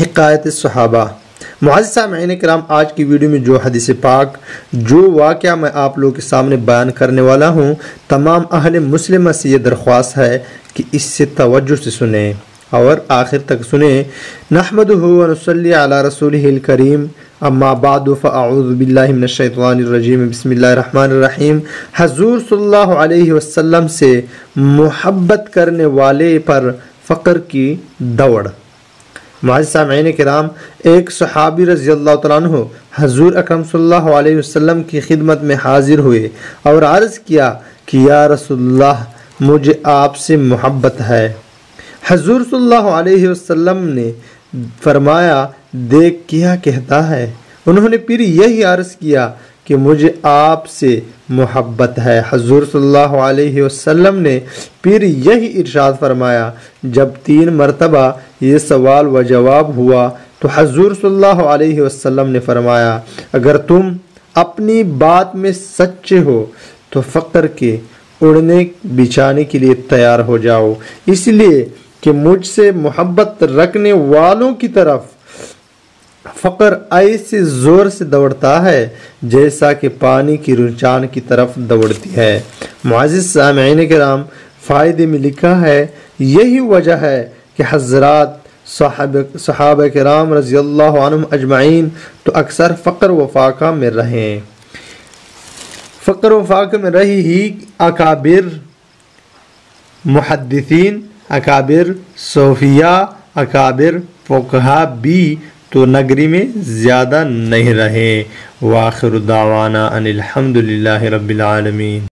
حکایت صحابہ۔ معزز سامعین کرام، آج کی ویڈیو میں جو حدیث پاک جو واقعہ میں آپ لوگوں کے سامنے بیان کرنے والا ہوں، تمام اہل مسلمہ سے یہ درخواست ہے کہ اس سے توجہ سے سنیں اور آخر تک سنیں۔ نحمدہ و نصلی علی رسولہ الکریم، اما بعد فاعوذ باللہ من الشیطان الرجیم، بسم اللہ الرحمن الرحیم۔ حضور صلی اللہ علیہ وسلم سے محبت کرنے والے پر فقر کی دوڑ۔ معزز سامعین کرام، ایک صحابی رضی اللہ تعالیٰ عنہ حضور اکرم صلی اللہ علیہ وسلم کی خدمت میں حاضر ہوئے اور عرض کیا کہ یا رسول اللہ، مجھے آپ سے محبت ہے۔ حضور صلی اللہ علیہ وسلم نے فرمایا، دیکھ کیا کہتا ہے۔ انہوں نے پھر یہی عرض کیا کہ مجھے آپ سے محبت ہے۔ حضور صلی اللہ علیہ وسلم نے پھر یہی ارشاد فرمایا۔ جب 3 مرتبہ یہ سوال و جواب ہوا تو حضور صلی اللہ علیہ وسلم نے فرمایا، اگر تم اپنی بات میں سچے ہو تو فقر کے اڑنے بچھانے کے لیے تیار ہو جاؤ، اس لیے کہ مجھ سے محبت رکھنے والوں کی طرف فقر ایسے زور سے دوڑتا ہے جیسا کہ پانی کی رجحان کی طرف دوڑتی ہے۔ معزز سامعین کرام، فائدے میں لکھا ہے، یہی وجہ ہے کہ حضرات صحابہ کرام رضی اللہ عنہم اجمعین تو اکثر فقر و فاقہ میں رہیں۔ فقر و فاقہ میں رہی ہی اکابر محدثین، اکابر صوفیاء، اکابر فقہاء بھی تو نگری میں زیادہ نہیں رہے۔ وآخر دعوانا ان الحمد للہ رب العالمین۔